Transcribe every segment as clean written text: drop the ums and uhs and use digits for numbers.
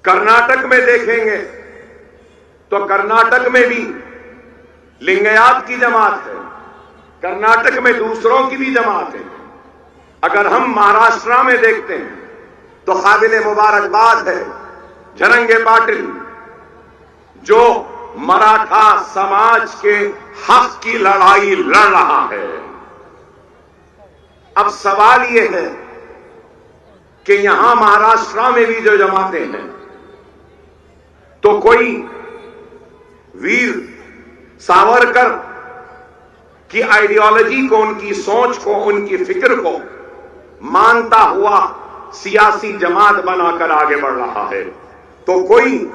کرناٹک میں دیکھیں گے تو کرناٹک میں بھی لنگیات کی جماعت ہے، کرناٹک میں دوسروں کی بھی جماعت ہے۔ اگر ہم مہاراشٹرا میں دیکھتے ہیں تو قابل مبارکباد ہے جھرنگے پاٹل، جو مراٹھا سماج کے حق کی لڑائی لڑ رہا ہے۔ اب سوال یہ ہے کہ یہاں مہاراشٹرا میں بھی جو جماعتیں ہیں تو کوئی ویر ساورکر کی آئیڈیالوجی کو، ان کی سوچ کو، ان کی فکر کو مانتا ہوا سیاسی جماعت بنا کر آگے بڑھ رہا ہے، تو کوئی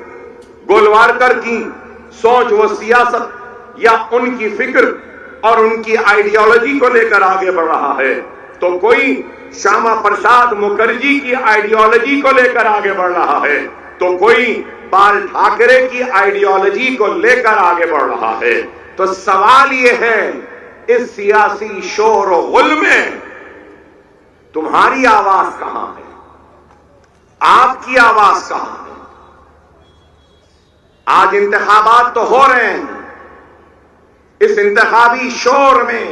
گولوارکر کی سوچ و سیاست یا ان کی فکر اور ان کی آئیڈیالوجی کو لے کر آگے بڑھ رہا ہے، تو کوئی شیاما پرساد مکھرجی کی آئیڈیالوجی کو لے کر آگے بڑھ رہا ہے، تو کوئی بال ٹھاکرے کی آئیڈیالوجی کو لے کر آگے بڑھ رہا ہے۔ تو سوال یہ ہے، اس سیاسی شور و غل میں تمہاری آواز کہاں ہے؟ آپ کی آواز کہاں ہے؟ آج انتخابات تو ہو رہے ہیں، اس انتخابی شور میں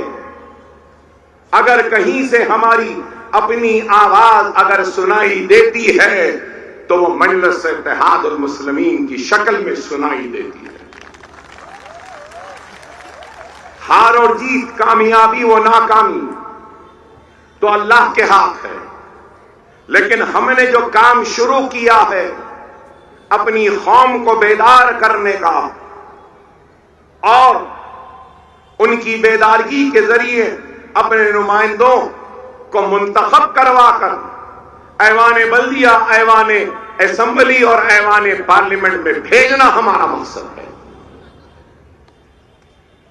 اگر کہیں سے ہماری اپنی آواز اگر سنائی دیتی ہے تو وہ مجلس اتحاد المسلمین کی شکل میں سنائی دیتی ہے۔ ہار اور جیت، کامیابی و ناکامی تو اللہ کے ہاتھ ہے، لیکن ہم نے جو کام شروع کیا ہے اپنی قوم کو بیدار کرنے کا اور ان کی بیدارگی کے ذریعے اپنے نمائندوں کو منتخب کروا کر ایوان بلدیہ، ایوان اسمبلی اور ایوان پارلیمنٹ میں بھیجنا ہمارا مقصد ہے۔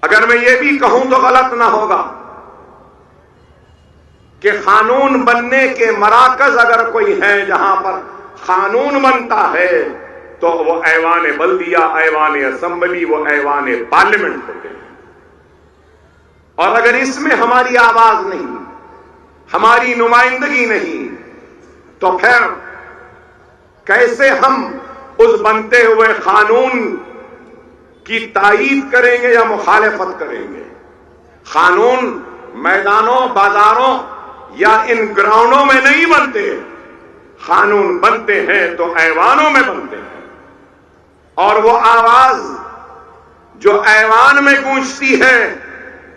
اگر میں یہ بھی کہوں تو غلط نہ ہوگا کہ قانون بننے کے مراکز اگر کوئی ہے جہاں پر قانون بنتا ہے تو وہ ایوان بلدیہ، ایوان اسمبلی، وہ ایوان پارلیمنٹ ہوتے ہیں۔ اور اگر اس میں ہماری آواز نہیں، ہماری نمائندگی نہیں، تو پھر کیسے ہم اس بنتے ہوئے قانون کی تائید کریں گے یا مخالفت کریں گے؟ قانون میدانوں، بازاروں یا ان گراؤنڈوں میں نہیں بنتے، قانون بنتے ہیں تو ایوانوں میں بنتے ہیں۔ اور وہ آواز جو ایوان میں گونجتی ہے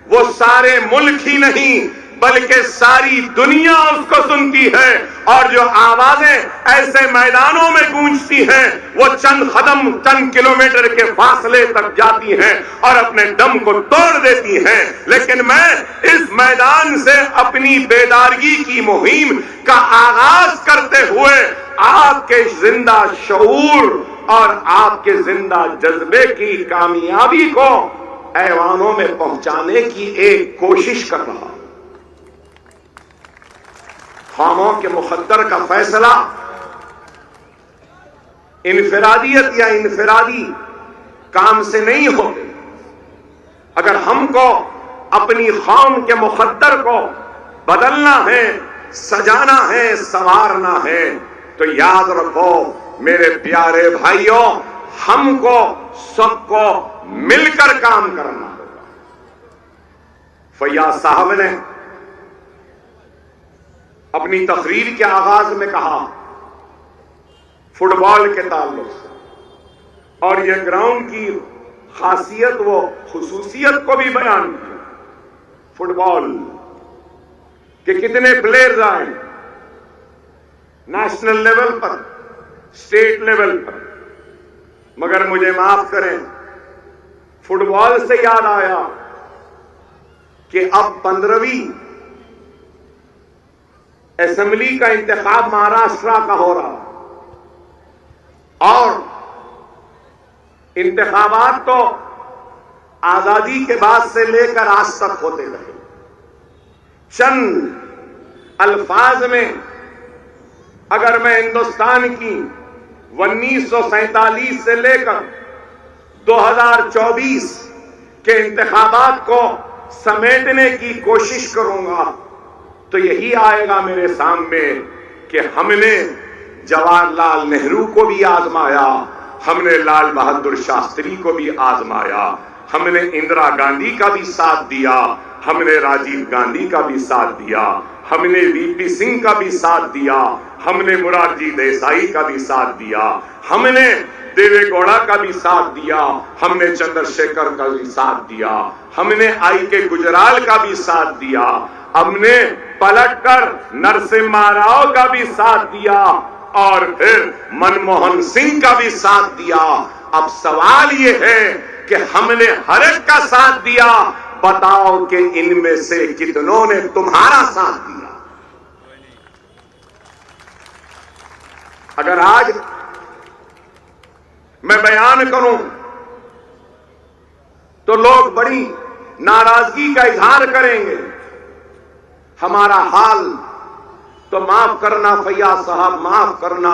وہ سارے ملک ہی نہیں بلکہ ساری دنیا اس کو سنتی ہے، اور جو آوازیں ایسے میدانوں میں گونجتی ہیں وہ چند قدم، چند کلومیٹر کے فاصلے تک جاتی ہیں اور اپنے دم کو توڑ دیتی ہیں۔ لیکن میں اس میدان سے اپنی بیدارگی کی مہم کا آغاز کرتے ہوئے آپ کے زندہ شعور اور آپ کے زندہ جذبے کی کامیابی کو ایوانوں میں پہنچانے کی ایک کوشش کر رہا ہوں۔ قوموں کے مقدر کا فیصلہ انفرادیت یا انفرادی کام سے نہیں ہوتے۔ اگر ہم کو اپنی قوم کے مقدر کو بدلنا ہے، سجانا ہے، سنوارنا ہے، تو یاد رکھو میرے پیارے بھائیوں، ہم کو سب کو مل کر کام کرنا ہوگا۔ فیاض صاحب نے اپنی تقریر کے آغاز میں کہا فٹ بال کے تعلق سے، اور یہ گراؤنڈ کی خاصیت و خصوصیت کو بھی بیان کیا۔ فٹ بال کے کتنے پلیئرز آئے نیشنل لیول پر، اسٹیٹ لیول پر، مگر مجھے معاف کریں، فٹ بال سے یاد آیا کہ اب 15ویں اسمبلی کا انتخاب مہاراشٹرا کا ہو رہا، اور انتخابات تو آزادی کے بعد سے لے کر آج تک ہوتے رہے۔ چند الفاظ میں اگر میں ہندوستان کی 1947 سے لے کر 2024 کے انتخابات کو سمیٹنے کی کوشش کروں گا تو یہی آئے گا میرے سامنے کہ ہم نے جواہر لال نہرو کو بھی آزمایا، ہم نے لال بہادر شاستری کو بھی آزمایا، ہم نے اندرا گاندھی کا بھی ساتھ دیا، ہم نے راجیو گاندھی کا بھی ساتھ دیا، ہم نے وی پی سنگھ کا بھی ساتھ دیا، ہم نے مرارجی دیسائی کا بھی ساتھ دیا، ہم نے دیوے گوڑا کا بھی ساتھ دیا، ہم نے چندر شیکھر کا بھی ساتھ دیا، ہم نے آئی کے گجرال کا بھی ساتھ دیا، ہم نے پلٹ کر نرسمہا راؤ کا بھی ساتھ دیا، اور پھر منموہن سنگھ کا بھی ساتھ دیا۔ اب سوال یہ ہے کہ ہم نے ہر ایک کا ساتھ دیا، بتاؤ کہ ان میں سے کتنوں نے تمہارا ساتھ دیا؟ اگر آج میں بیان کروں تو لوگ بڑی ناراضگی کا اظہار کریں گے، ہمارا حال تو معاف کرنا فیاض صاحب، معاف کرنا،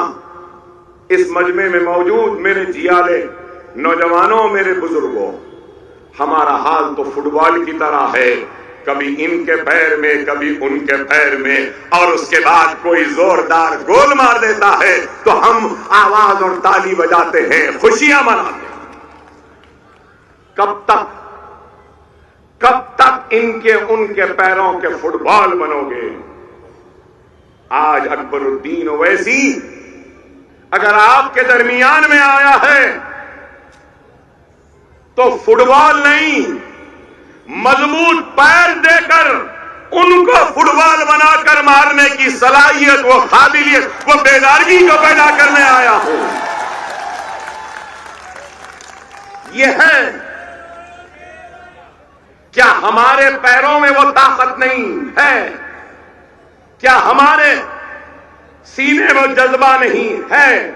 اس مجمع میں موجود میرے جیالے نوجوانوں، میرے بزرگوں، ہمارا حال تو فٹ بال کی طرح ہے، کبھی ان کے پیر میں کبھی ان کے پیر میں، اور اس کے بعد کوئی زوردار گول مار دیتا ہے تو ہم آواز اور تالی بجاتے ہیں، خوشیاں مناتے ہیں۔ کب تک ان کے پیروں کے فٹ بال بنو گے؟ آج اکبر الدین اویسی اگر آپ کے درمیان میں آیا ہے تو فٹ بال نہیں، مضبوط پیر دے کر ان کو فٹ بال بنا کر مارنے کی صلاحیت، وہ قابلیت، وہ بیدارگی کو پیدا کرنے آیا ہو۔ یہ ہے، کیا ہمارے پیروں میں وہ طاقت نہیں ہے؟ کیا ہمارے سینے میں جذبہ نہیں ہے؟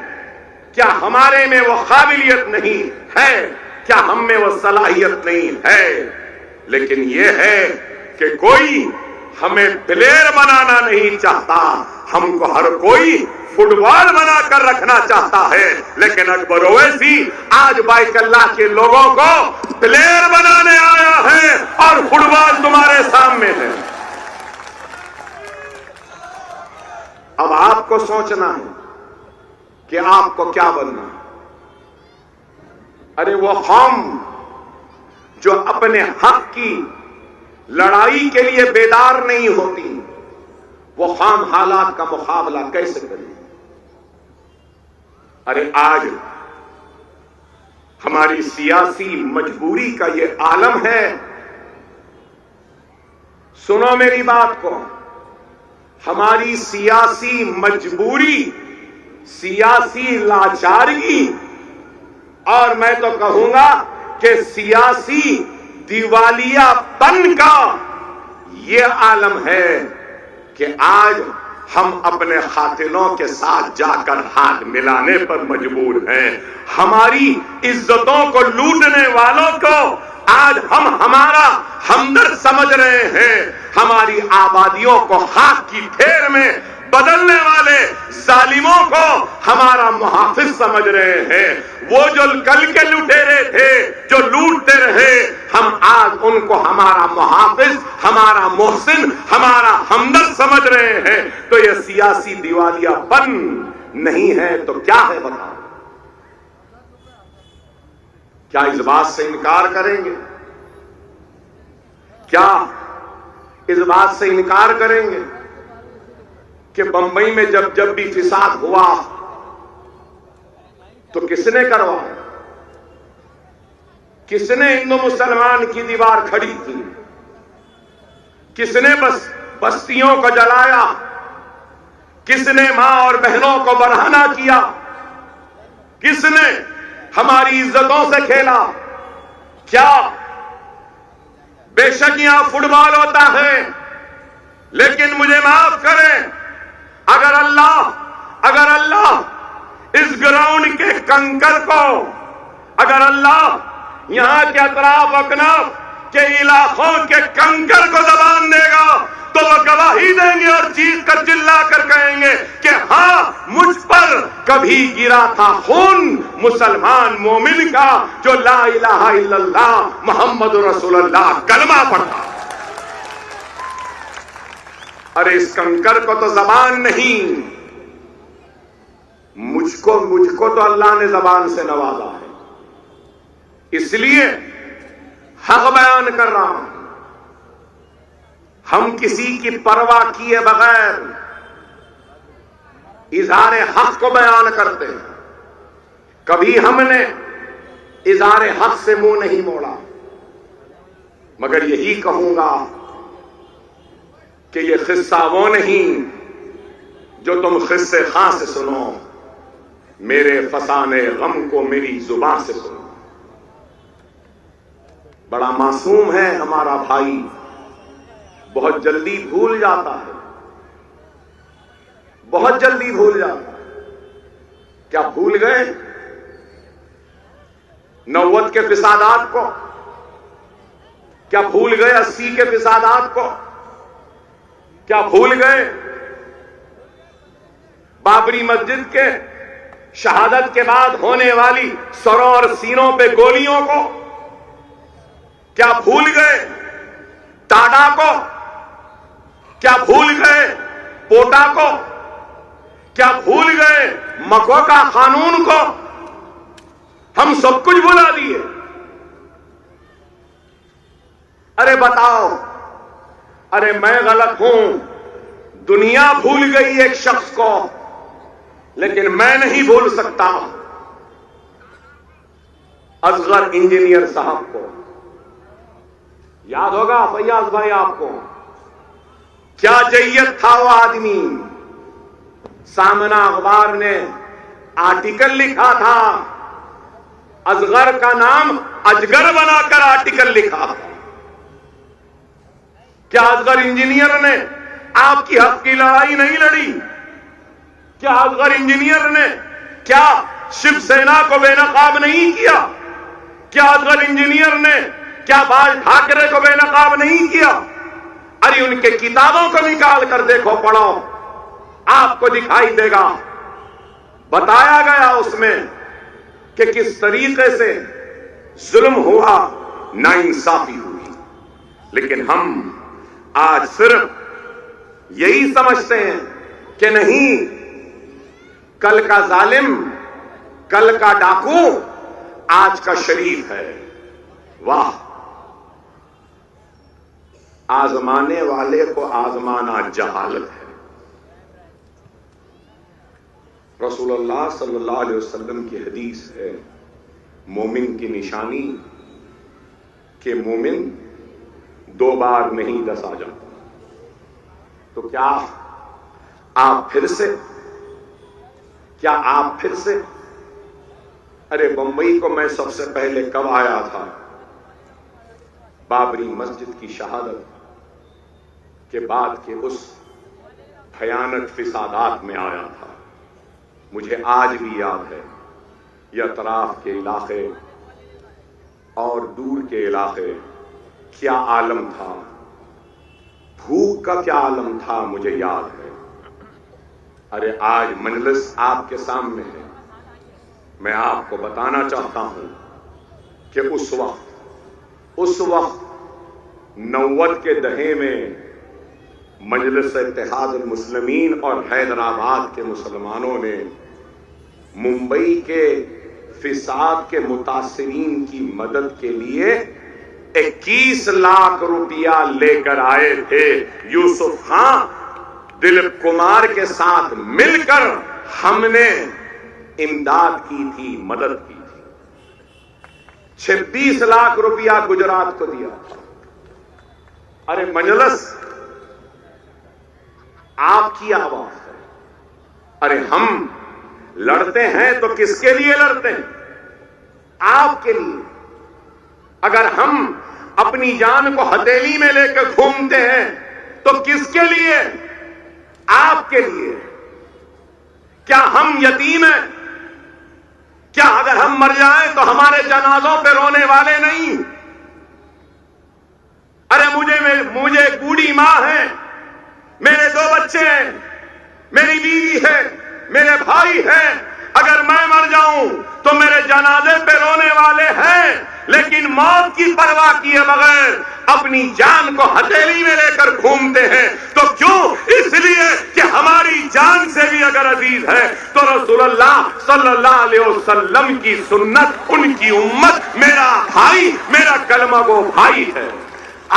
کیا ہمارے میں وہ قابلیت نہیں ہے؟ کیا ہم میں وہ صلاحیت نہیں ہے؟ لیکن یہ ہے کہ کوئی ہمیں پلیئر بنانا نہیں چاہتا، ہم کو ہر کوئی فٹ بال بنا کر رکھنا چاہتا ہے، لیکن اکبر اویسی آج بائک اللہ کے لوگوں کو پلیئر بنانے آیا ہے اور فٹ بال تمہارے سامنے ہے۔ اب آپ کو سوچنا ہے کہ آپ کو کیا بننا ہے۔ ارے وہ قوم جو اپنے حق کی لڑائی کے لیے بیدار نہیں ہوتی، وہ قوم حالات کا مقابلہ کیسے کرے؟ ارے آج ہماری سیاسی مجبوری کا یہ عالم ہے، سنو میری بات کو، ہماری سیاسی مجبوری، سیاسی لاچارگی، اور میں تو کہوں گا کہ سیاسی دیوالیہ پن کا یہ عالم ہے کہ آج ہم اپنے قاتلوں کے ساتھ جا کر ہاتھ ملانے پر مجبور ہیں۔ ہماری عزتوں کو لوٹنے والوں کو آج ہم ہمارا ہمدرد سمجھ رہے ہیں، ہماری آبادیوں کو خاک کی ڈھیر میں بدلنے والے ظالموں کو ہمارا محافظ سمجھ رہے ہیں۔ وہ جو کل کے لٹیرے تھے، جو لوٹتے رہے، ہم آج ان کو ہمارا محافظ، ہمارا محسن، ہمارا ہمدرد سمجھ رہے ہیں۔ تو یہ سیاسی دیوالیہ پن نہیں ہے تو کیا ہے بتاؤ؟ کیا اس بات سے انکار کریں گے؟ کیا اس بات سے انکار کریں گے کہ بمبئی میں جب بھی فساد ہوا تو کس نے کروایا؟ کس نے ہندو مسلمان کی دیوار کھڑی کی؟ کس نے بستیوں کو جلایا؟ کس نے ماں اور بہنوں کو برہنہ کیا؟ کس نے ہماری عزتوں سے کھیلا؟ کیا؟ بے شک یہاں فٹ بال ہوتا ہے، لیکن مجھے معاف کریں، اگر اللہ اس گراؤنڈ کے کنکر کو، اگر اللہ یہاں کے اطراف اکناف کے علاقوں کے کنکر کو زبان دے گا تو وہ گواہی دیں گے اور چیخ کر چلا کر کہیں گے کہ ہاں مجھ پر کبھی گرا تھا خون مسلمان مومن کا جو لا الہ الا اللہ محمد رسول اللہ کلمہ پڑھتا۔ ارے اس کنکر کو تو زبان نہیں، مجھ کو تو اللہ نے زبان سے نوازا ہے، اس لیے حق بیان کر رہا ہوں۔ ہم کسی کی پرواہ کیے بغیر اظہار حق کو بیان کرتے ہیں، کبھی ہم نے اظہار حق سے منہ نہیں موڑا، مگر یہی کہوں گا کہ یہ قصہ وہ نہیں جو تم قصے خاں سے سنو، میرے فسانے غم کو میری زبان سے سنو۔ بڑا معصوم ہے ہمارا بھائی، بہت جلدی بھول جاتا ہے، بہت جلدی بھول جاتا ہے۔ کیا بھول گئے 90 کے فسادات کو؟ کیا بھول گئے 80 کے فسادات کو؟ کیا بھول گئے بابری مسجد کے شہادت کے بعد ہونے والی سروں اور سینوں پہ گولیوں کو؟ کیا بھول گئے ٹاڈا کو؟ کیا بھول گئے پوٹا کو؟ کیا بھول گئے مکوکا قانون کو؟ ہم سب کچھ بھلا دیے۔ ارے بتاؤ، ارے میں غلط ہوں، دنیا بھول گئی ایک شخص کو، لیکن میں نہیں بھول سکتا اصغر انجینئر صاحب کو۔ یاد ہوگا فیاض بھائی آپ کو، کیا جیت تھا وہ آدمی۔ سامنا اخبار نے آرٹیکل لکھا تھا، اصغر کا نام اجگر بنا کر آرٹیکل لکھا۔ کیا اصغر انجینئر نے آپ کی حق کی لڑائی نہیں لڑی؟ کیا اصغر انجینئر نے کیا شیو سینا کو بے نقاب نہیں کیا؟ کیا اصغر انجینئر نے کیا بال ٹھاکرے کو بے نقاب نہیں کیا؟ ارے ان کے کتابوں کو نکال کر دیکھو، پڑھو، آپ کو دکھائی دے گا۔ بتایا گیا اس میں کہ کس طریقے سے ظلم ہوا، ناانصافی ہوئی۔ لیکن ہم آج صرف یہی سمجھتے ہیں کہ نہیں، کل کا ظالم، کل کا ڈاکو آج کا شریف ہے۔ واہ، آزمانے والے کو آزمانا جہالت ہے۔ رسول اللہ صلی اللہ علیہ وسلم کی حدیث ہے، مومن کی نشانی کہ مومن 2 بار نہیں ڈسا جاتا۔ تو کیا آپ پھر سے ارے بمبئی کو میں سب سے پہلے کب آیا تھا؟ بابری مسجد کی شہادت کے بعد کے اس بھیانک فسادات میں آیا تھا۔ مجھے آج بھی یاد ہے، یہ اطراف کے علاقے اور دور کے علاقے کیا عالم تھا، بھوک کا کیا عالم تھا، مجھے یاد ہے۔ ارے آج مجلس آپ کے سامنے ہے، میں آپ کو بتانا چاہتا ہوں کہ اس وقت 90 کے دہے میں مجلس اتحاد المسلمین اور حیدرآباد کے مسلمانوں نے ممبئی کے فساد کے متاثرین کی مدد کے لیے 21 لاکھ روپیہ لے کر آئے تھے۔ یوسف خان، دلیپ کمار کے ساتھ مل کر ہم نے امداد کی تھی، مدد کی تھی۔ 26 لاکھ روپیہ گجرات کو دیا تھا۔ ارے مجلس آپ کی آواز ہے۔ ارے ہم لڑتے ہیں تو کس کے لیے لڑتے ہیں؟ آپ کے لیے۔ اگر ہم اپنی جان کو ہتھیلی میں لے کر گھومتے ہیں تو کس کے لیے؟ آپ کے لیے۔ کیا ہم یتیم ہیں؟ کیا اگر ہم مر جائیں تو ہمارے جنازوں پہ رونے والے نہیں؟ ارے مجھے ایک بوڑھی ماں ہے، میرے 2 بچے ہیں، میری بیوی ہے، میرے بھائی ہیں، اگر میں مر جاؤں تو میرے جنازے پہ رونے والے ہیں، لیکن موت کی پرواہ کیے بغیر اپنی جان کو ہتھیلی میں لے کر گھومتے ہیں، تو کیوں؟ اس لیے کہ ہماری جان سے بھی اگر عزیز ہے تو رسول اللہ صلی اللہ علیہ وسلم کی سنت، ان کی امت، میرا بھائی، میرا کلمہ گو بھائی ہے۔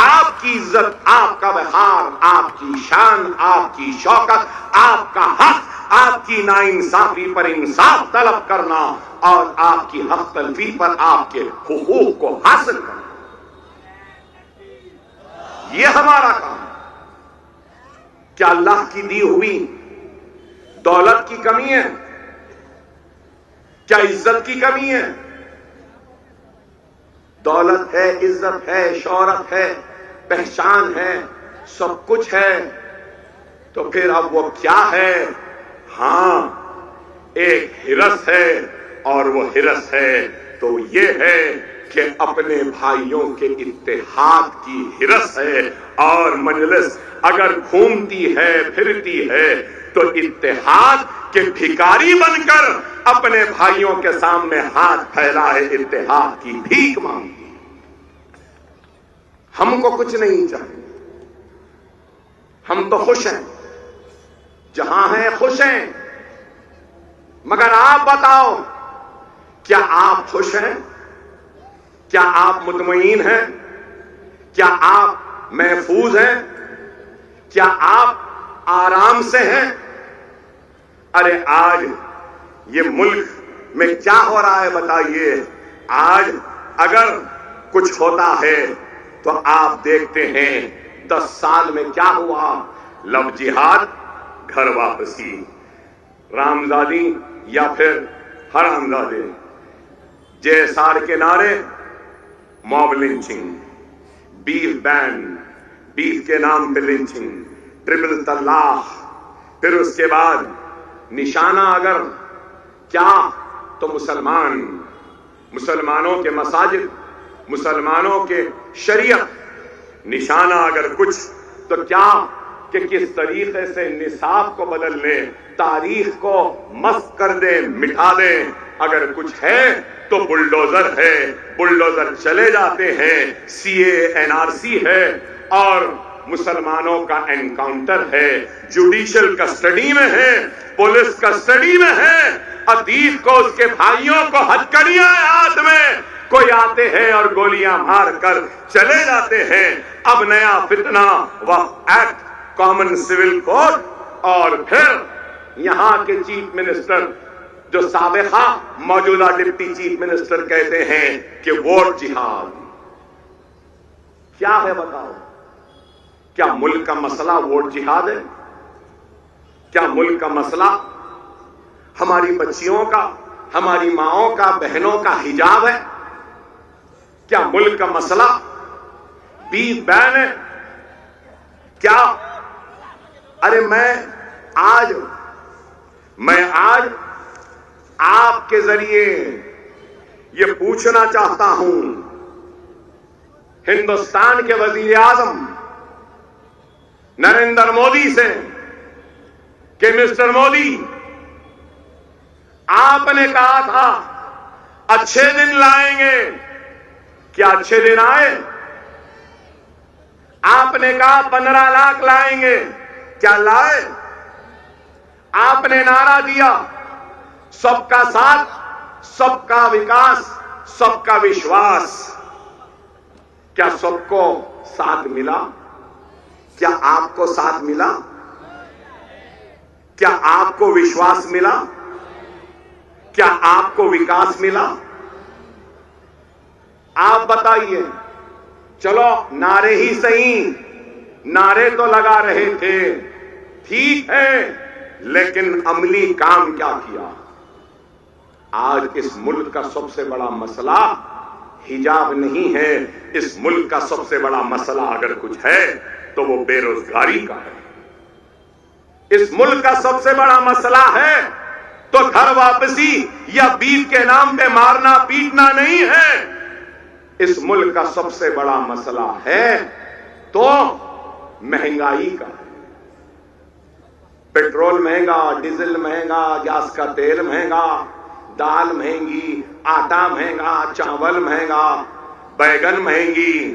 آپ کی عزت، آپ کا وقار، آپ کی شان، آپ کی شوکت، آپ کا حق، آپ کی ناانصافی پر انصاف طلب کرنا اور آپ کی حق تلفی پر آپ کے حقوق کو حاصل کرنا، یہ ہمارا کام۔ کیا اللہ کی دی ہوئی دولت کی کمی ہے؟ کیا عزت کی کمی ہے؟ دولت ہے، عزت ہے، شہرت ہے، پہچان ہے، سب کچھ ہے، تو پھر اب وہ کیا ہے؟ ہاں، ایک ہرس ہے، اور وہ ہرس ہے تو یہ ہے کہ اپنے بھائیوں کے اتحاد کی ہرس ہے۔ اور مجلس اگر گھومتی ہے پھرتی ہے تو اتحاد کے بھکاری بن کر اپنے بھائیوں کے سامنے ہاتھ پھیلائے، اتحاد کی بھیک مانگتی۔ ہم کو کچھ نہیں چاہیے، ہم تو خوش ہیں، جہاں ہیں خوش ہیں، مگر آپ بتاؤ، کیا آپ خوش ہیں؟ کیا آپ مطمئن ہیں؟ کیا آپ محفوظ ہیں؟ کیا آپ آرام سے ہیں؟ ارے آج یہ ملک میں کیا ہو رہا ہے بتائیے؟ آج اگر کچھ ہوتا ہے تو آپ دیکھتے ہیں 10 سال میں کیا ہوا؟ لو جہاد، گھر واپسی، رامزادی یا پھر حرامزادے، JSR کے نعرے، موب لنچنگ، بیف بین، بیف کے نام پہ لنچنگ، ٹرپل طلاق، پھر اس کے بعد نشانہ اگر کیا تو مسلمانوں کے مساجد، مسلمانوں کے شریعت، نشانہ اگر کچھ تو کیا کہ کس طریقے سے نصاب کو بدل لیں، تاریخ کو مسخ کر دیں، مٹا دیں۔ اگر کچھ ہے تو بلڈوزر ہے، بلڈوزر چلے جاتے ہیں، CA NRC ہے، اور مسلمانوں کا انکاؤنٹر ہے، جوڈیشل کسٹڈی میں ہے، پولیس کسٹڈی میں ہے، عتیق کو، اس کے بھائیوں کو ہتھکڑیاں ہاتھ میں، کوئی آتے ہیں اور گولیاں مار کر چلے جاتے ہیں۔ اب نیا فتنہ، وقف ایکٹ، کامن سول کوڈ، اور پھر یہاں کے چیف منسٹر جو سابقہ موجودہ ڈپٹی چیف منسٹر کہتے ہیں کہ ووٹ جہاد۔ کیا ہے بتاؤ؟ کیا ملک کا مسئلہ ووٹ جہاد ہے؟ کیا ملک کا مسئلہ ہماری بچیوں کا، ہماری ماؤں کا، بہنوں کا حجاب ہے؟ کیا ملک کا مسئلہ بیف بین ہے؟ کیا؟ ارے میں آج آپ کے ذریعے یہ پوچھنا چاہتا ہوں ہندوستان کے وزیر اعظم نریندر مودی سے کہ مسٹر مودی، آپ نے کہا تھا اچھے دن لائیں گے، کیا اچھے دن آئے؟ آپ نے کہا 15 لاکھ لائیں گے، کیا لائے؟ آپ نے نعرہ دیا سب کا ساتھ، سب کا وکاس، سب کا وشواس، کیا سب کو ساتھ ملا؟ کیا آپ کو ساتھ ملا؟ کیا آپ کو وشواس ملا؟ کیا آپ کو وکاس ملا؟ آپ بتائیے۔ چلو نعرے ہی صحیح، نعرے تو لگا رہے تھے، ٹھیک ہے، لیکن عملی کام کیا کیا؟ آج اس ملک کا سب سے بڑا مسئلہ حجاب نہیں ہے، اس ملک کا سب سے بڑا مسئلہ اگر کچھ ہے تو وہ بے روزگاری کا ہے۔ اس ملک کا سب سے بڑا مسئلہ ہے تو گھر واپسی یا بیف کے نام پہ مارنا پیٹنا نہیں ہے۔ اس ملک کا سب سے بڑا مسئلہ ہے تو مہنگائی کا ہے۔ پیٹرول مہنگا، ڈیزل مہنگا، گیس کا تیل مہنگا، دال مہنگی، آٹا مہنگا، چاول مہنگا، بیگن مہنگی،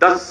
10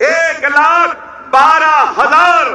1,12,000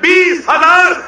20,000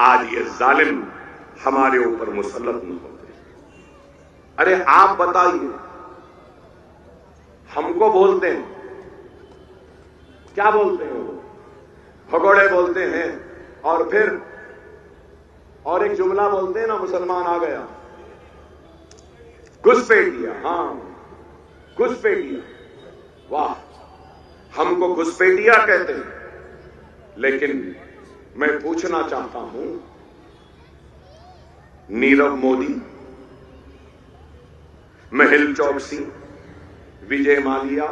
آج یہ ظالم ہمارے اوپر مسلط نہ ہوتے. ارے آپ بتائیے، ہم کو بولتے ہیں، کیا بولتے ہیں وہ؟ بھگوڑے بولتے ہیں، اور پھر اور ایک جملہ بولتے ہیں نا، مسلمان آ گیا، گھسپیٹیا. ہاں، گھسپیٹیا. واہ، ہم کو گھسپیٹیا کہتے ہیں. لیکن میں پوچھنا چاہتا ہوں، نیرو مودی، مہل چوکسی، وجے مالیا،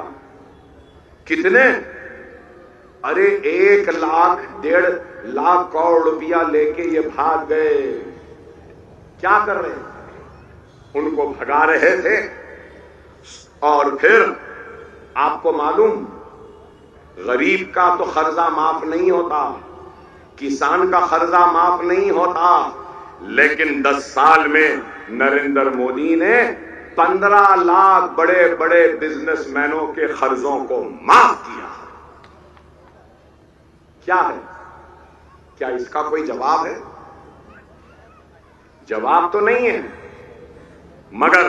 کتنے؟ ارے 1 لاکھ 1.5 لاکھ کروڑ روپیہ لے کے یہ بھاگ گئے. کیا کر رہے ہیں؟ ان کو بھگا رہے تھے. اور پھر آپ کو معلوم، غریب کا تو قرضہ معاف نہیں ہوتا، کسان کا قرضہ معاف نہیں ہوتا، لیکن 10 سال میں نریندر مودی نے 15 لاکھ بڑے بڑے بزنس مینوں کے قرضوں کو معاف کیا. کیا ہے؟ کیا اس کا کوئی جواب ہے؟ جواب تو نہیں ہے. مگر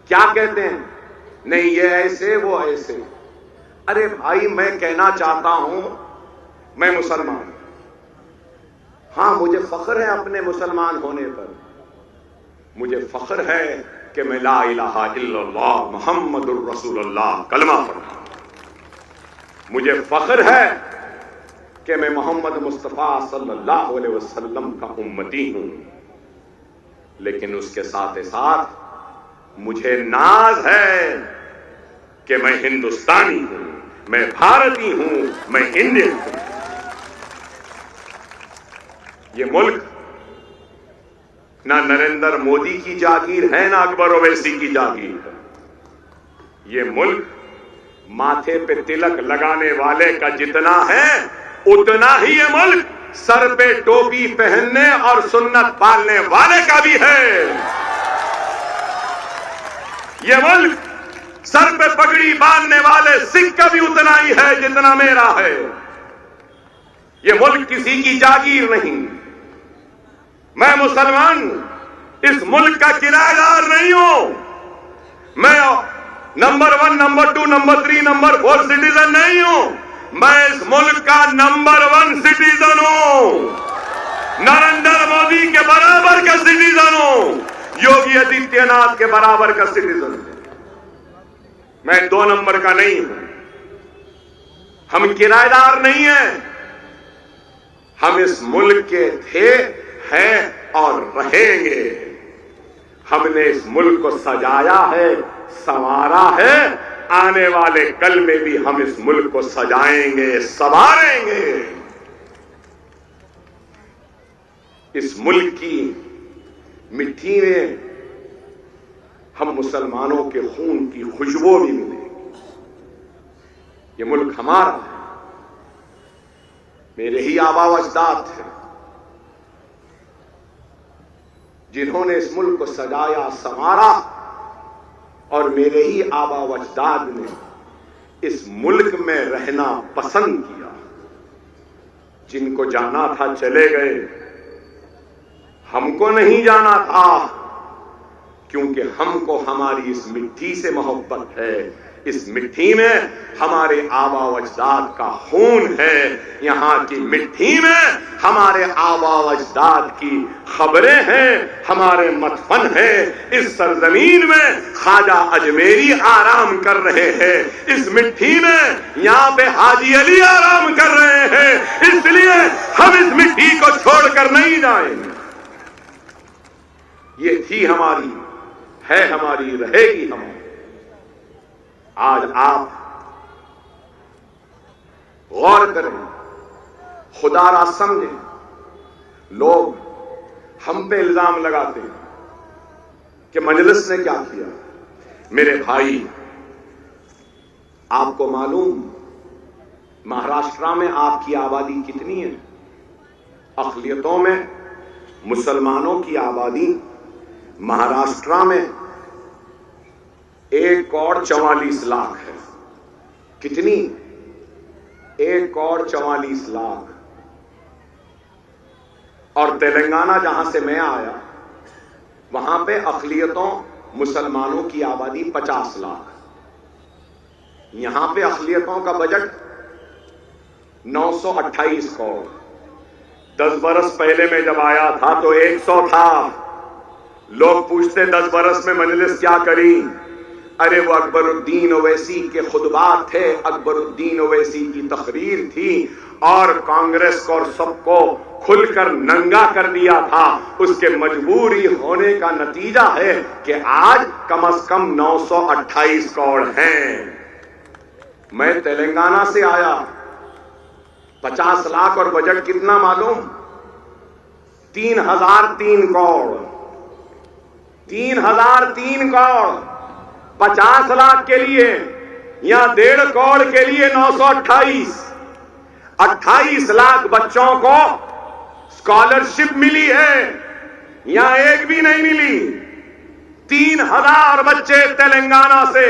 کیا کہتے ہیں؟ نہیں، یہ ایسے، وہ ایسے. ارے بھائی، میں کہنا چاہتا ہوں، میں مسلمان، ہاں مجھے فخر ہے اپنے مسلمان ہونے پر. مجھے فخر ہے کہ میں لا الہ الا اللہ محمد الرسول اللہ کلمہ پڑھا. مجھے فخر ہے کہ میں محمد مصطفیٰ صلی اللہ علیہ وسلم کا امتی ہوں. لیکن اس کے ساتھ ساتھ مجھے ناز ہے کہ میں ہندوستانی ہوں، میں بھارتی ہوں، میں انڈین ہوں. یہ ملک نہ نریندر مودی کی جاگیر ہے، نہ اکبر اویسی کی جاگیر ہے. یہ ملک ماتھے پہ تلک لگانے والے کا جتنا ہے، اتنا ہی یہ ملک سر پہ ٹوپی پہننے اور سنت پالنے والے کا بھی ہے. یہ ملک سر پہ پگڑی باندھنے والے سکھ کا بھی اتنا ہی ہے جتنا میرا ہے. یہ ملک کسی کی جاگیر نہیں. میں مسلمان اس ملک کا کرایہ دار نہیں ہوں. میں number 1، number 2، number 3، number 4 citizen نہیں ہوں. میں اس ملک کا نمبر 1 سٹیزن ہوں. نریندر مودی کے برابر کا سٹیزن ہوں. یوگی آدتیہ ناتھ کے برابر کا سٹیزن ہوں. میں 2 نمبر کا نہیں ہوں. ہم کرایہ دار نہیں ہیں. ہم اس ملک کے تھے، ہیں اور رہیں گے. ہم نے اس ملک کو سجایا ہے، سنوارا ہے. آنے والے کل میں بھی ہم اس ملک کو سجائیں گے، سنواریں گے. اس ملک کی مٹی میں ہم مسلمانوں کے خون کی خوشبو بھی ملے گی. یہ ملک ہمارا ہے. میرے ہی آبا و اجداد تھے جنہوں نے اس ملک کو سجایا، سنوارا، اور میرے ہی آبا و اجداد نے اس ملک میں رہنا پسند کیا. جن کو جانا تھا چلے گئے، ہم کو نہیں جانا تھا، کیونکہ ہم کو ہماری اس مٹی سے محبت ہے. اس مٹی میں ہمارے آبا و اجداد کا خون ہے. یہاں کی مٹی میں ہمارے آبا و اجداد کی خبریں ہیں، ہمارے مدفن ہیں. اس سرزمین میں خواجہ اجمیری آرام کر رہے ہیں. اس مٹی میں یہاں پہ حاجی علی آرام کر رہے ہیں. اس لیے ہم اس مٹی کو چھوڑ کر نہیں جائیں. یہ تھی ہماری، ہے ہماری، رہے گی ہماری. آج آپ غور کریں، خدا را سمجھیں. لوگ ہم پہ الزام لگاتے ہیں کہ مجلس نے کیا کیا. میرے بھائی، آپ کو معلوم مہاراشٹرا میں آپ کی آبادی کتنی ہے؟ اقلیتوں میں مسلمانوں کی آبادی مہاراشٹرا میں 1,44,00,000 ہے. کتنی؟ 1,44,00,000. اور تلنگانہ جہاں سے میں آیا وہاں پہ اقلیتوں مسلمانوں کی آبادی 50 لاکھ. یہاں پہ اقلیتوں کا بجٹ 928 کروڑ. 10 برس پہلے میں جب آیا تھا تو 100 تھا. لوگ پوچھتے 10 برس میں مجلس کیا کری؟ ارے وہ اکبر الدین اویسی کے خطبات تھے, اکبر الدین اویسی کی تقریر تھی, اور کانگریس کو اور سب کو کھل کر ننگا کر دیا تھا. اس کے مجبوری ہونے کا نتیجہ ہے کہ آج کم از کم 928 کروڑ ہیں. میں تلنگانہ سے آیا, 50 لاکھ اور بجٹ کتنا معلوم؟ 3003 کروڑ. 3003 کروڑ 50 لاکھ کے لیے, یا 1.5 کروڑ کے لیے 928. 28 لاکھ بچوں کو اسکالرشپ ملی ہے, یا ایک بھی نہیں ملی. 3000 بچے تلنگانہ سے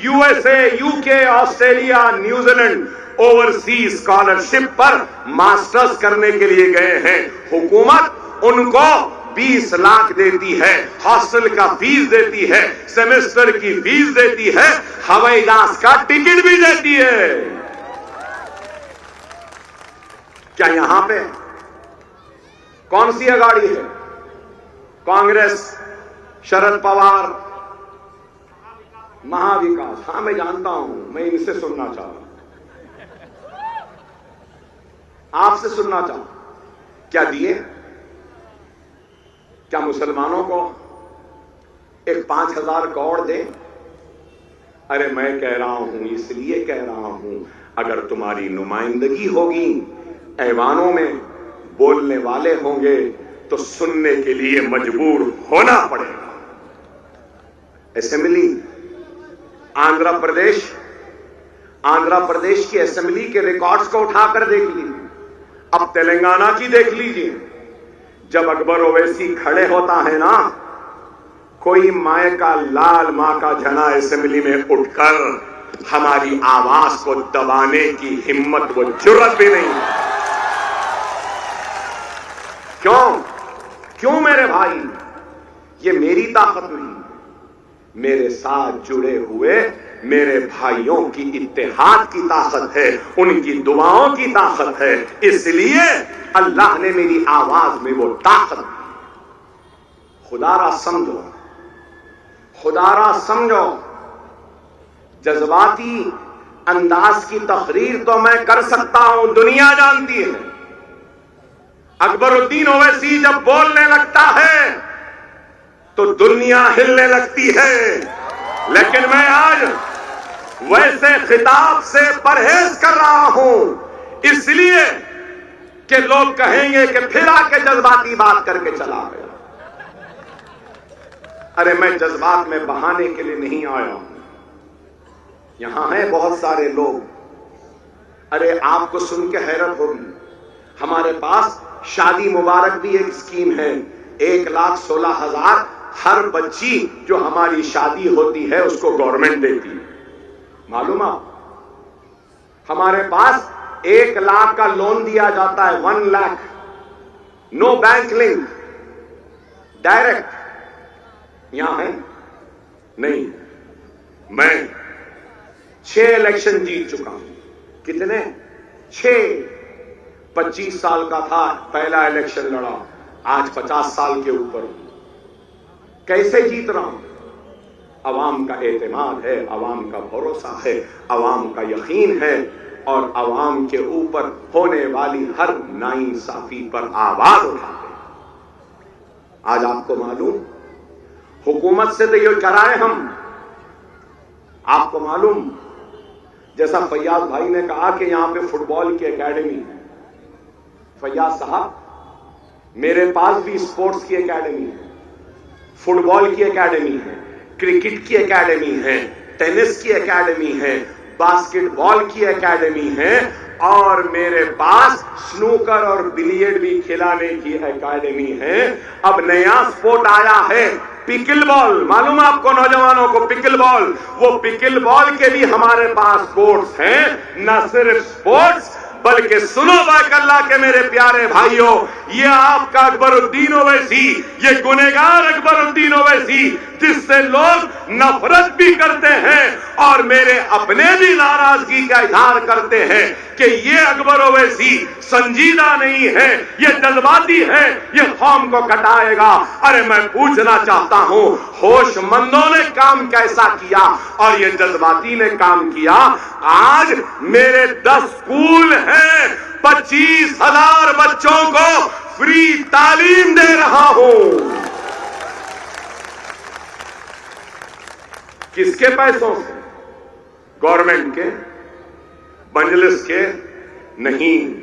U S A, U K, Australia, New Zealand overseas scholarship پر ماسٹرز کرنے کے لیے گئے ہیں. حکومت ان کو 20 لاکھ دیتی ہے, ہاسٹل کا فیس دیتی ہے, سیمسٹر کی فیس دیتی ہے, ہوائی جہاز کا ٹکٹ بھی دیتی ہے. کیا یہاں پہ کون سی اگاڑی ہے؟ کانگریس, شرد پوار, مہا وکاس. ہاں میں جانتا ہوں, میں ان سے سننا چاہ رہا ہوں, آپ سے سننا چاہتا ہوں. کیا دیے؟ کیا مسلمانوں کو ایک 5000 کروڑ دے؟ ارے میں کہہ رہا ہوں, اس لیے کہہ رہا ہوں, اگر تمہاری نمائندگی ہوگی, ایوانوں میں بولنے والے ہوں گے تو سننے کے لیے مجبور ہونا پڑے گا. اسمبلی آندھرا پردیش کی اسمبلی کے ریکارڈز کو اٹھا کر دیکھ لیجیے. اب تلنگانہ کی دیکھ لیجیے. جب اکبر اویسی کھڑے ہوتا ہے نا, کوئی مائیں کا لال ماں کا جنا اسمبلی میں اٹھ کر ہماری آواز کو دبانے کی ہمت و جرت بھی نہیں. کیوں میرے بھائی؟ یہ میری طاقت نہیں, میرے ساتھ جڑے ہوئے میرے بھائیوں کی اتحاد کی طاقت ہے, ان کی دعاؤں کی طاقت ہے. اس لیے اللہ نے میری آواز میں وہ طاقت دی. خدا را سمجھو, جذباتی انداز کی تقریر تو میں کر سکتا ہوں, دنیا جانتی ہے. اکبر الدین اویسی جب بولنے لگتا ہے تو دنیا ہلنے لگتی ہے. لیکن میں آج ویسے خطاب سے پرہیز کر رہا ہوں, اس لیے کہ لوگ کہیں گے کہ پھر آ کے جذباتی بات کر کے چلا گیا. ارے میں جذبات میں بہانے کے لیے نہیں آیا ہوں. یہاں ہیں بہت سارے لوگ, ارے آپ کو سن کے حیرت ہوگی, ہمارے پاس شادی مبارک بھی ایک اسکیم ہے. 1,16,000 ہر بچی جو ہماری شادی ہوتی ہے اس کو گورنمنٹ دیتی ہے. معلوم آپ, ہمارے پاس 1 لاکھ کا لون دیا جاتا ہے. 1 lakh, no bank link, direct. یہاں ہے نہیں. میں 6 الیکشن جیت چکا ہوں. کتنے؟ 6. 25 سال کا تھا پہلا الیکشن لڑا, آج 50 سال کے اوپر ہوں. کیسے جیت رہا ہوں؟ عوام کا اعتماد ہے, عوام کا بھروسہ ہے, عوام کا یقین ہے, اور عوام کے اوپر ہونے والی ہر ناانصافی پر آواز اٹھاتے ہیں. آج آپ کو معلوم, حکومت سے تو یہ کرائے ہم. آپ کو معلوم, جیسا فیاض بھائی نے کہا کہ یہاں پہ فٹ بال کی اکیڈمی ہے. فیاض صاحب, میرے پاس بھی اسپورٹس کی اکیڈمی ہے, فٹ بال کی اکیڈمی ہے, کرکٹ کی اکیڈمی ہے, ٹینس کی اکیڈمی ہے, باسکٹ بال کی اکیڈمی ہے, اور میرے پاس سنوکر اور بلیئرڈ بھی کھلانے کی اکیڈمی ہے. اب نیا سپورٹ آیا ہے پکل بال. معلوم آپ کو نوجوانوں کو پکل بال, وہ پکل بال کے بھی ہمارے پاس کورٹس ہیں. نہ صرف سپورٹس بلکہ سنو باک اللہ کے میرے پیارے بھائیوں, یہ آپ کا اکبر الدین اویسی، یہ گنہگار اکبر الدین اویسی جس سے لوگ نفرت بھی کرتے ہیں اور میرے اپنے بھی ناراضگی کا اظہار کرتے ہیں کہ یہ اکبر اویسی سنجیدہ نہیں ہے، یہ جذباتی ہے، یہ قوم کو کٹائے گا۔ ارے میں پوچھنا چاہتا ہوں، ہوش مندوں نے کام کیسا کیا اور یہ جذباتی نے کام کیا؟ آج میرے 10 اسکول ہیں، 25,000 بچوں کو فری تعلیم دے رہا ہوں۔ کس کے پیسوں سے؟ گورنمنٹ کے، مجلس کے نہیں،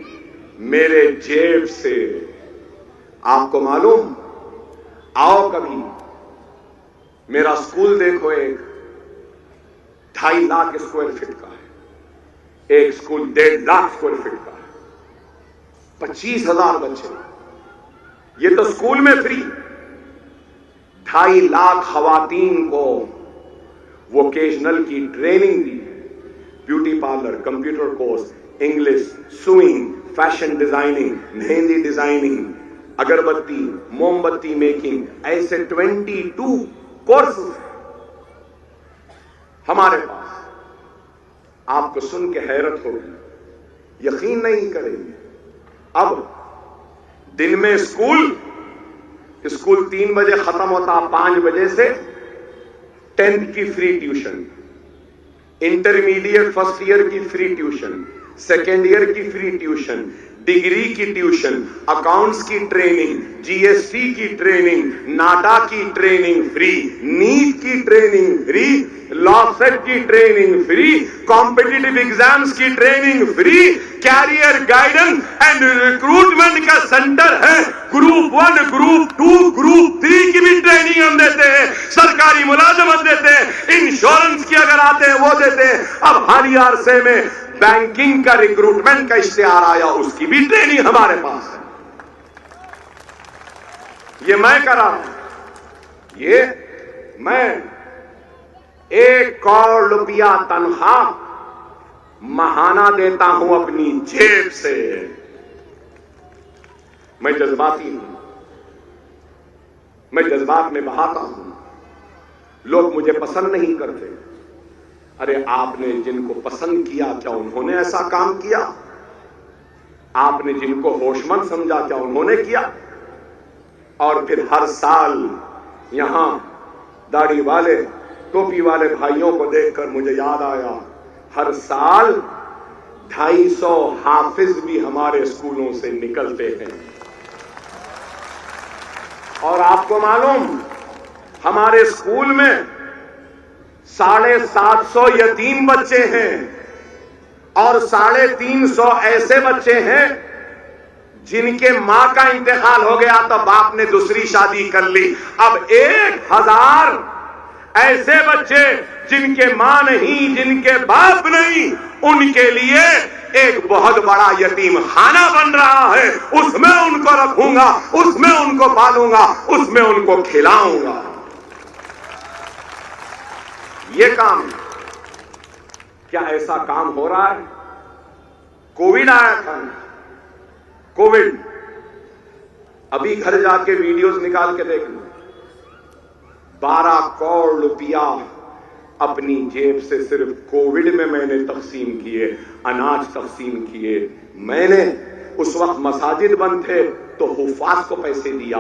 میرے جیب سے۔ آپ کو معلوم؟ آؤ کبھی میرا اسکول دیکھو، ایک 2.5 لاکھ اسکوائر فٹ کا ہے، ایک اسکول 1.5 لاکھ اسکوائر فٹ کا ہے، 25,000 بچے، یہ تو اسکول میں فری۔ 2.5 لاکھ خواتین کو ووکیشنل کی ٹریننگ دی، beauty parlour, computer course, English, sewing, fashion designing, mehndi designing, agarbatti, موم بتی میکنگ، ایسے 22 کورسز ہمارے پاس۔ آپ کو سن کے حیرت ہوگی، یقین نہیں کریں گے۔ اب دن میں اسکول 3 بجے ختم ہوتا، 5 بجے سے 10th کی free tuition, intermediate first year کی فری ٹیوشن، سیکنڈ ایئر کی فری ٹیوشن، ڈگری کی ٹیوشن، اکاؤنٹس کی ٹریننگ، جی ایس ٹی کی ٹریننگ، ناٹا کی ٹریننگ فری، نیٹ کی ٹریننگ فری، لا سیٹ کی ٹریننگ فری، کمپٹیٹیو ایگزامز کی training free, career guidance and recruitment کا centre ہے، گروپ 1، گروپ 2، گروپ 3 کی بھی ٹریننگ ہم دیتے ہیں، سرکاری ملازمت دیتے ہیں، انشورنس کی اگر آتے ہیں وہ دیتے ہیں۔ اب حالیہ عرصے میں بینکنگ کا ریکروٹمنٹ کا اشتہار آیا، اس کی بھی ٹریننگ ہمارے پاس ہے۔ یہ میں کرا ہوں، یہ میں 1 کروڑ روپیہ تنخواہ ماہانہ دیتا ہوں اپنی جیب سے۔ میں جذباتی ہوں، میں جذبات میں بہاتا ہوں، لوگ مجھے پسند نہیں کرتے۔ ارے آپ نے جن کو پسند کیا کیا انہوں نے ایسا کام کیا؟ آپ نے جن کو ہوش مند سمجھا کیا انہوں نے کیا؟ اور پھر ہر سال یہاں داڑھی والے ٹوپی والے بھائیوں کو دیکھ کر مجھے یاد آیا، ہر سال 250 حافظ بھی ہمارے اسکولوں سے نکلتے ہیں۔ اور آپ کو معلوم، ہمارے اسکول میں 750 یتیم بچے ہیں اور 350 ایسے بچے ہیں جن کے ماں کا انتقال ہو گیا تو باپ نے دوسری شادی کر لی۔ اب 1000 ایسے بچے جن کے ماں نہیں، جن کے باپ نہیں، ان کے لیے ایک بہت بڑا یتیم خانہ بن رہا ہے، اس میں ان کو رکھوں گا، اس میں ان کو پالوں گا، اس میں ان کو کھلاؤں گا۔ یہ کام، کیا ایسا کام ہو رہا ہے؟ کووڈ آیا تھا، کووڈ، ابھی گھر جا کے ویڈیوز نکال کے دیکھ لو، 12 کروڑ روپیہ اپنی جیب سے صرف کووڈ میں نے تقسیم کیے، اناج تقسیم کیے۔ میں نے اس وقت مساجد بند تھے تو حفاظ کو پیسے دیا،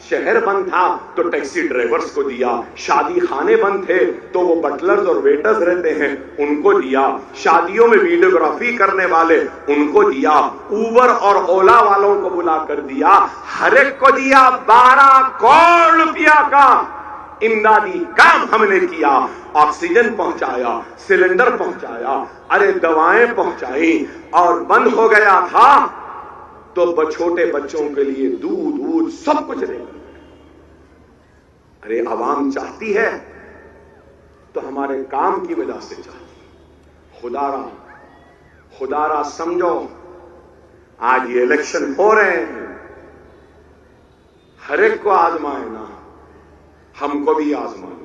شہر بند تھا تو ٹیکسی ڈرائیورز کو دیا، شادی خانے بند تھے تو وہ بٹلرز اور ویٹرز رہتے ہیں ان کو دیا، شادیوں میں ویڈیوگرافی کرنے والے ان کو دیا، اوبر اور اولا والوں کو بلا کر دیا، ہر ایک کو دیا۔ 12 کروڑ روپیہ کا امدادی کام ہم نے کیا، آکسیجن پہنچایا، سلنڈر پہنچایا، ارے دوائیں پہنچائی، اور بند ہو گیا تھا تو چھوٹے بچوں کے لیے دودھ سب کچھ دے۔ ارے عوام چاہتی ہے تو ہمارے کام کی وجہ سے چاہتی۔ خدا را سمجھو، آج یہ الیکشن ہو رہے ہیں، ہر ایک کو آزمائے نا، ہم کو بھی آزمائے۔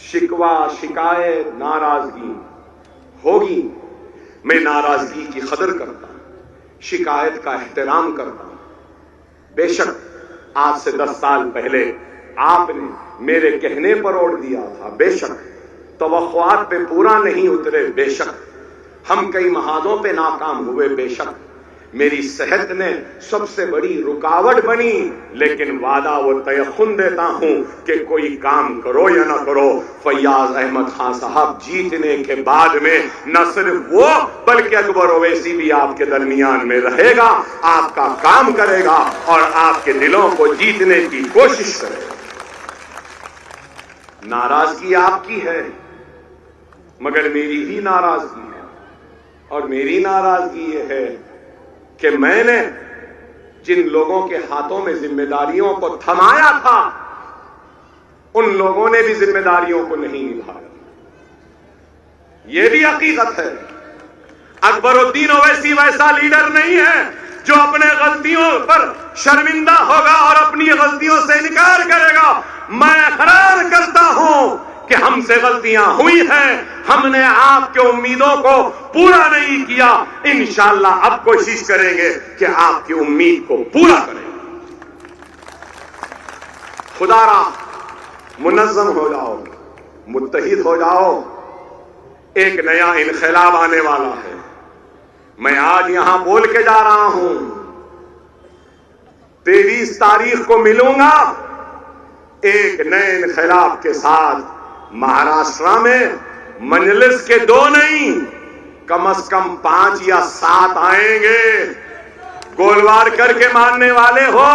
شکوہ، شکایت، ناراضگی ہوگی، میں ناراضگی کی قدر کرتا ہوں، شکایت کا احترام کرتا ہوں، بے شک آج سے 10 سال پہلے آپ نے میرے کہنے پر اوڑھ دیا تھا، بے شک توقعات پہ پورا نہیں اترے، بے شک ہم کئی محاذوں پہ ناکام ہوئے، بے شک میری صحت نے سب سے بڑی رکاوٹ بنی، لیکن وعدہ و تیقن دیتا ہوں کہ کوئی کام کرو یا نہ کرو، فیاض احمد خان صاحب جیتنے کے بعد میں نہ صرف وہ بلکہ اکبر اویسی بھی آپ کے درمیان میں رہے گا، آپ کا کام کرے گا اور آپ کے دلوں کو جیتنے کی کوشش کرے گا۔ ناراضگی آپ کی ہے مگر میری بھی ناراضگی ہے، اور میری ناراضگی یہ ہے کہ میں نے جن لوگوں کے ہاتھوں میں ذمہ داریوں کو تھمایا تھا ان لوگوں نے بھی ذمہ داریوں کو نہیں نبھایا۔ یہ بھی حقیقت ہے، اکبر الدین اویسی ویسا لیڈر نہیں ہے جو اپنے غلطیوں پر شرمندہ ہوگا اور اپنی غلطیوں سے انکار کرے گا۔ میں اقرار کرتا ہوں کہ ہم سے غلطیاں ہوئی ہیں، ہم نے آپ کے امیدوں کو پورا نہیں کیا، انشاءاللہ اب کوشش کریں گے کہ آپ کی امید کو پورا کریں۔ خدا را منظم ہو جاؤ، متحد ہو جاؤ، ایک نیا انقلاب آنے والا ہے۔ میں آج یہاں بول کے جا رہا ہوں، 23 تاریخ کو ملوں گا ایک نئے انقلاب کے ساتھ۔ مہاراشٹرا میں مجلس کے 2 نہیں کم از کم 5 یا 7 آئیں گے۔ گولوار کر کے ماننے والے ہو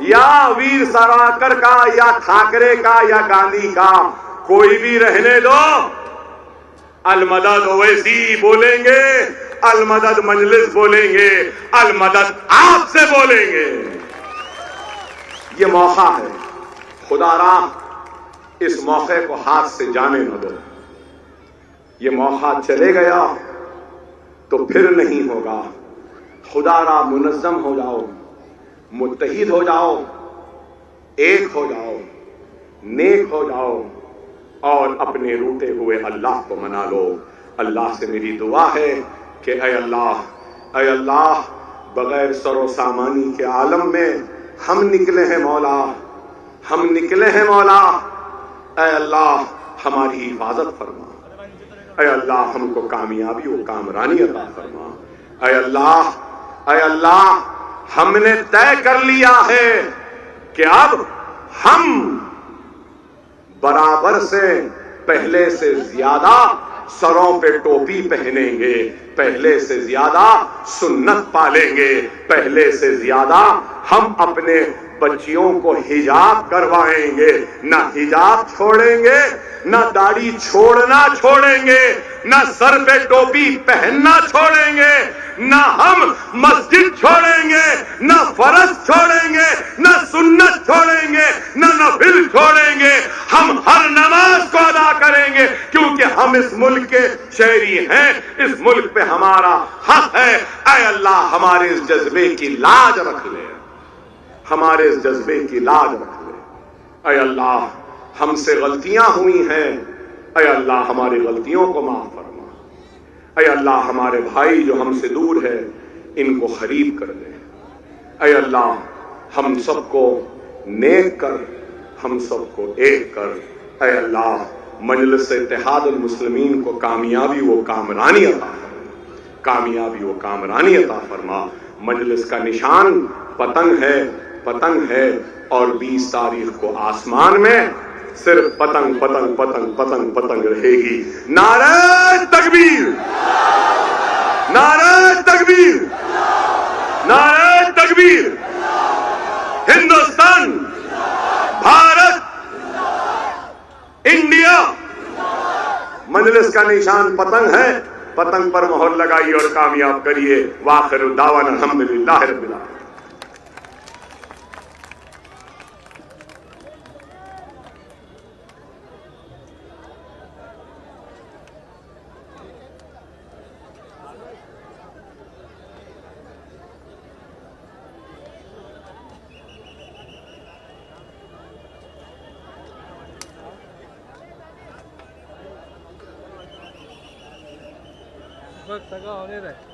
یا ویر ساورکر کا یا ٹھاکرے کا یا گاندھی کا، کوئی بھی رہنے دو، المدد اویسی بولیں گے، المدد مجلس بولیں گے، المدد آپ سے بولیں گے۔ یہ موقع ہے، خدا را اس موقع کو ہاتھ سے جانے نہ دو۔ یہ موقع چلے گیا تو پھر نہیں ہوگا۔ خدا را منظم ہو جاؤ، متحد ہو جاؤ، ایک ہو جاؤ، نیک ہو جاؤ اور اپنے روٹے ہوئے اللہ کو منا لو۔ اللہ سے میری دعا ہے کہ اے اللہ بغیر سر و سامانی کے عالم میں ہم نکلے ہیں مولا، ہم نکلے ہیں مولا، اے اللہ ہماری حفاظت فرما، اے اللہ ہم کو کامیابی و کامرانی عطا فرما، اے اللہ ہم نے طے کر لیا ہے کہ اب ہم برابر سے پہلے سے زیادہ سروں پہ ٹوپی پہنیں گے، پہلے سے زیادہ سنت پالیں گے، پہلے سے زیادہ ہم اپنے بچیوں کو حجاب کروائیں گے، نہ حجاب چھوڑیں گے، نہ داڑھی چھوڑنا چھوڑیں گے، نہ سر پہ ٹوپی پہننا چھوڑیں گے، نہ ہم مسجد چھوڑیں گے، نہ فرض چھوڑیں گے، نہ سنت چھوڑیں گے، نہ نفل چھوڑیں گے، ہم ہر نماز کو ادا کریں گے، کیونکہ ہم اس ملک کے شہری ہیں، اس ملک پہ ہمارا حق ہے۔ اے اللہ ہمارے اس جذبے کی لاج رکھ لے، ہمارے اس جذبے کی لاج رکھ لے۔ اے اللہ ہم سے غلطیاں ہوئی ہیں، اے اللہ ہماری غلطیوں کو معاف فرما، اے اللہ ہمارے بھائی جو ہم سے دور ہے ان کو قریب کر دے، اے اللہ ہم سب کو نیک کر، ہم سب کو ایک کر، اے اللہ مجلس اتحاد المسلمین کو کامیابی و کامرانی عطا فرما، کامیابی و کامرانی عطا فرما۔ مجلس کا نشان پتنگ ہے اور 20 تاریخ کو آسمان میں صرف پتنگ پتنگ پتنگ پتنگ پتنگ رہے گی۔ نعرہ تکبیر، نعرہ تکبیر، نعرہ تکبیر۔ ہندوستان، بھارت، انڈیا۔ مجلس کا نشان پتنگ ہے، پتنگ پر مہر لگائیے اور کامیاب کریے۔ وآخر دعوانا الحمدللہ رب العالمین۔ بس تگا ہونے رہے